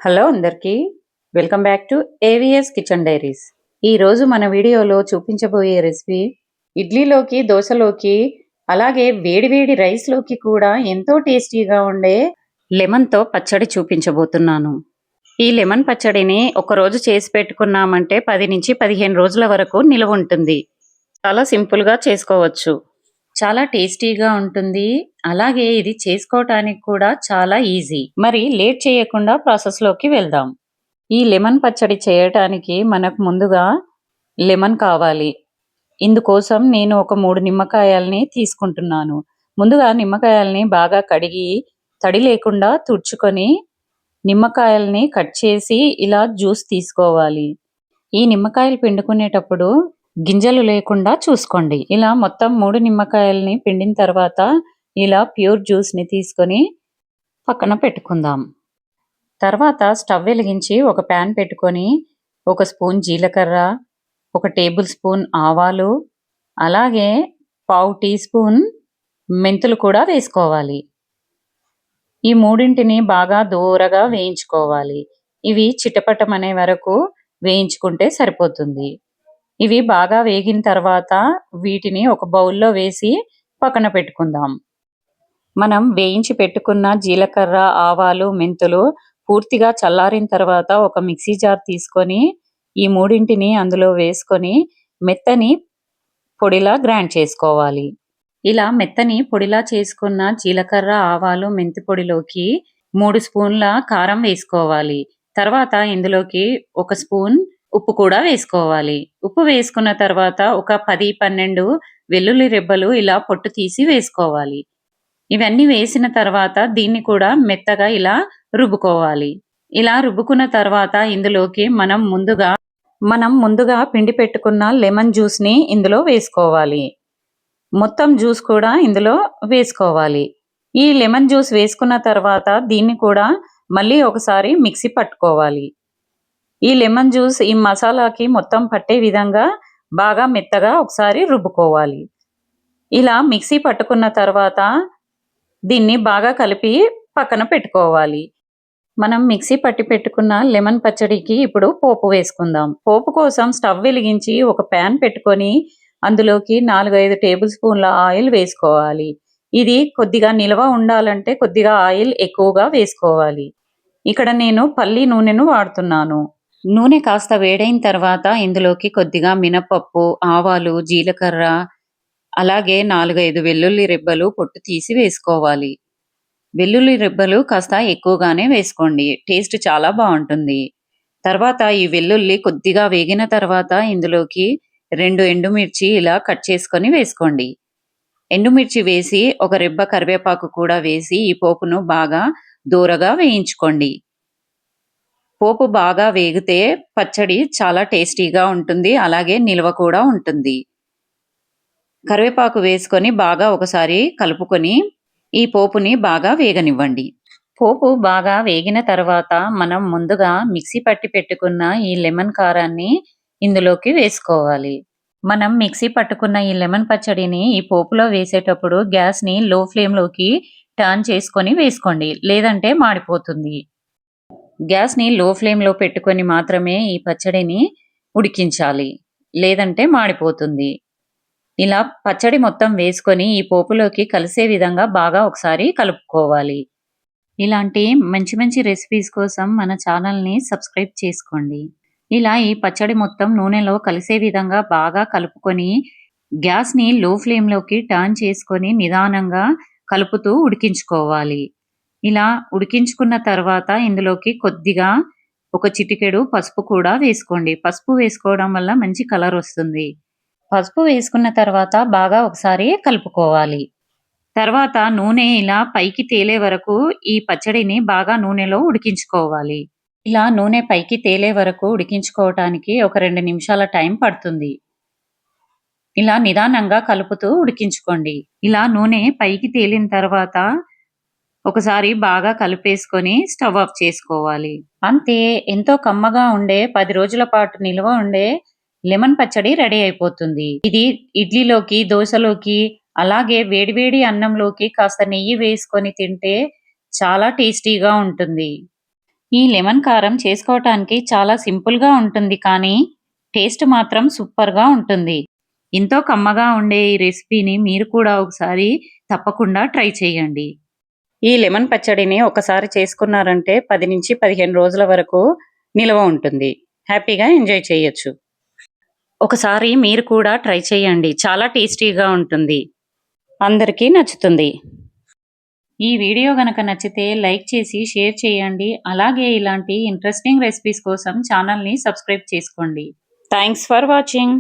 Hello అందరికీ welcome back to AVS kitchen diaries. ఈరోజు మన వీడియోలో చూపించబోయే రెసిపీ ఇడ్లీలోకి, దోశలోకి, అలాగే వేడివేడి రైస్లోకి కూడా ఎంతో టేస్టీగా ఉండే లెమన్తో పచ్చడి చూపించబోతున్నాను. ఈ లెమన్ పచ్చడిని ఒకరోజు చేసి పెట్టుకున్నామంటే 10 నుంచి 15 రోజుల వరకు నిలువ ఉంటుంది. చాలా సింపుల్గా చేసుకోవచ్చు. చాలా టేస్టీగా ఉంటుంది. అలాగే ఇది చేసుకోవటానికి కూడా చాలా ఈజీ. మరి లేట్ చేయకుండా ప్రాసెస్లోకి వెళ్దాం. ఈ లెమన్ పచ్చడి చేయటానికి మనకు ముందుగా లెమన్ కావాలి. ఇందుకోసం నేను ఒక 3 నిమ్మకాయల్ని తీసుకుంటున్నాను. ముందుగా నిమ్మకాయల్ని బాగా కడిగి తడి లేకుండా తుడుచుకొని నిమ్మకాయల్ని కట్ చేసి ఇలా జ్యూస్ తీసుకోవాలి. ఈ నిమ్మకాయలు పిండుకునేటప్పుడు గింజలు లేకుండా చూసుకోండి. ఇలా మొత్తం 3 నిమ్మకాయల్ని పిండిన తర్వాత ఇలా ప్యూర్ జ్యూస్ని తీసుకొని పక్కన పెట్టుకుందాం. తర్వాత స్టవ్ వెలిగించి ఒక ప్యాన్ పెట్టుకొని 1 స్పూన్ జీలకర్ర, 1 టేబుల్ స్పూన్ ఆవాలు, అలాగే 1/2 టీ స్పూన్ మెంతులు కూడా వేసుకోవాలి. ఈ మూడింటిని బాగా దూరగా వేయించుకోవాలి. ఇవి చిటపటమనే వరకు వేయించుకుంటే సరిపోతుంది. ఇవి బాగా వేగిన తర్వాత వీటిని ఒక బౌల్లో వేసి పక్కన పెట్టుకుందాం. మనం వేయించి పెట్టుకున్న జీలకర్ర, ఆవాలు, మెంతులు పూర్తిగా చల్లారిన తర్వాత ఒక మిక్సీ జార్ తీసుకొని ఈ మూడింటిని అందులో వేసుకొని మెత్తని పొడిలా గ్రైండ్ చేసుకోవాలి. ఇలా మెత్తని పొడిలా చేసుకున్న జీలకర్ర, ఆవాలు, మెంతి పొడిలోకి 3 స్పూన్ల కారం వేసుకోవాలి. తర్వాత ఇందులోకి 1 స్పూన్ ఉప్పు కూడా వేసుకోవాలి. ఉప్పు వేసుకున్న తర్వాత ఒక 10-12 వెల్లుల్లి రెబ్బలు ఇలా పొట్టు తీసి వేసుకోవాలి. ఇవన్నీ వేసిన తర్వాత దీన్ని కూడా మెత్తగా ఇలా రుబ్బుకోవాలి. ఇలా రుబ్బుకున్న తర్వాత ఇందులోకి మనం ముందుగా పిండి పెట్టుకున్న లెమన్ జ్యూస్ని ఇందులో వేసుకోవాలి. మొత్తం జ్యూస్ కూడా ఇందులో వేసుకోవాలి. ఈ లెమన్ జ్యూస్ వేసుకున్న తర్వాత దీన్ని కూడా మళ్ళీ ఒకసారి మిక్సీ పట్టుకోవాలి. ఈ లెమన్ జ్యూస్ ఈ మసాలాకి మొత్తం పట్టే విధంగా బాగా మెత్తగా ఒకసారి రుబ్బుకోవాలి. ఇలా మిక్సీ పట్టుకున్న తర్వాత దీన్ని బాగా కలిపి పక్కన పెట్టుకోవాలి. మనం మిక్సీ పట్టి పెట్టుకున్న లెమన్ పచ్చడికి ఇప్పుడు పోపు వేసుకుందాం. పోపు కోసం స్టవ్ వెలిగించి ఒక ప్యాన్ పెట్టుకొని అందులోకి 4-5 టేబుల్ స్పూన్ల ఆయిల్ వేసుకోవాలి. ఇది కొద్దిగా నిల్వ ఉండాలంటే కొద్దిగా ఆయిల్ ఎక్కువగా వేసుకోవాలి. ఇక్కడ నేను పల్లి నూనెను వాడుతున్నాను. నూనె కాస్త వేడైన తర్వాత ఇందులోకి కొద్దిగా మినపప్పు, ఆవాలు, జీలకర్ర, అలాగే 4-5 వెల్లుల్లి రెబ్బలు పొట్టు తీసి వేసుకోవాలి. వెల్లుల్లి రెబ్బలు కాస్త ఎక్కువగానే వేసుకోండి. టేస్ట్ చాలా బాగుంటుంది. తర్వాత ఈ వెల్లుల్లి కొద్దిగా వేగిన తర్వాత ఇందులోకి 2 ఎండుమిర్చి ఇలా కట్ చేసుకొని వేసుకోండి. ఎండుమిర్చి వేసి ఒక రెబ్బ కరివేపాకు కూడా వేసి ఈ పోపును బాగా దూరగా వేయించుకోండి. పోపు బాగా వేగితే పచ్చడి చాలా టేస్టీగా ఉంటుంది. అలాగే నిల్వ కూడా ఉంటుంది. కరివేపాకు వేసుకొని బాగా ఒకసారి కలుపుకొని ఈ పోపుని బాగా వేగనివ్వండి. పోపు బాగా వేగిన తర్వాత మనం ముందుగా మిక్సీ పట్టి పెట్టుకున్న ఈ లెమన్ కారాన్ని ఇందులోకి వేసుకోవాలి. మనం మిక్సీ పట్టుకున్న ఈ లెమన్ పచ్చడిని ఈ పోపులో వేసేటప్పుడు గ్యాస్ని లో ఫ్లేమ్లోకి టర్న్ చేసుకొని వేసుకోండి, లేదంటే మాడిపోతుంది. గ్యాస్ని లో ఫ్లేమ్లో పెట్టుకొని మాత్రమే ఈ పచ్చడిని ఉడికించాలి, లేదంటే మాడిపోతుంది. ఇలా పచ్చడి మొత్తం వేసుకొని ఈ పోపులోకి కలిసే విధంగా బాగా ఒకసారి కలుపుకోవాలి. ఇలాంటి మంచి మంచి రెసిపీస్ కోసం మన ఛానల్ని సబ్స్క్రైబ్ చేసుకోండి. ఇలా ఈ పచ్చడి మొత్తం నూనెలో కలిసే విధంగా బాగా కలుపుకొని గ్యాస్ని లో ఫ్లేమ్లోకి టర్న్ చేసుకొని నిదానంగా కలుపుతూ ఉడికించుకోవాలి. ఇలా ఉడికించుకున్న తర్వాత ఇందులోకి కొద్దిగా ఒక చిటికెడు పసుపు కూడా వేసుకోండి. పసుపు వేసుకోవడం వల్ల మంచి కలర్ వస్తుంది. పసుపు వేసుకున్న తర్వాత బాగా ఒకసారి కలుపుకోవాలి. తర్వాత నూనె ఇలా పైకి తేలే వరకు ఈ పచ్చడిని బాగా నూనెలో ఉడికించుకోవాలి. ఇలా నూనె పైకి తేలే వరకు ఉడికించుకోవటానికి ఒక 2 నిమిషాల టైం పడుతుంది. ఇలా నిదానంగా కలుపుతూ ఉడికించుకోండి. ఇలా నూనె పైకి తేలిన తర్వాత ఒకసారి బాగా కలిపేసుకొని స్టవ్ ఆఫ్ చేసుకోవాలి. అంతే, ఎంతో కమ్మగా ఉండే 10 రోజుల పాటు నిల్వ ఉండే లెమన్ పచ్చడి రెడీ అయిపోతుంది. ఇది ఇడ్లీలోకి, దోశలోకి, అలాగే వేడివేడి అన్నంలోకి కాస్త నెయ్యి వేసుకొని తింటే చాలా టేస్టీగా ఉంటుంది. ఈ లెమన్ కారం చేసుకోవటానికి చాలా సింపుల్‌గా ఉంటుంది కానీ, టేస్ట్ మాత్రం సూపర్‌గా ఉంటుంది. ఎంతో కమ్మగా ఉండే ఈ రెసిపీని మీరు కూడా ఒకసారి తప్పకుండా ట్రై చేయండి. ఈ లెమన్ పచ్చడిని ఒకసారి చేసుకున్నారంటే 10-15 రోజుల వరకు నిల్వ ఉంటుంది. హ్యాపీగా ఎంజాయ్ చేయొచ్చు. ఒకసారి మీరు కూడా ట్రై చేయండి. చాలా టేస్టీగా ఉంటుంది. అందరికీ నచ్చుతుంది. ఈ వీడియో గనక నచ్చితే లైక్ చేసి షేర్ చేయండి. అలాగే ఇలాంటి ఇంట్రెస్టింగ్ రెసిపీస్ కోసం ఛానల్‌ని సబ్స్క్రైబ్ చేసుకోండి. Thanks for watching.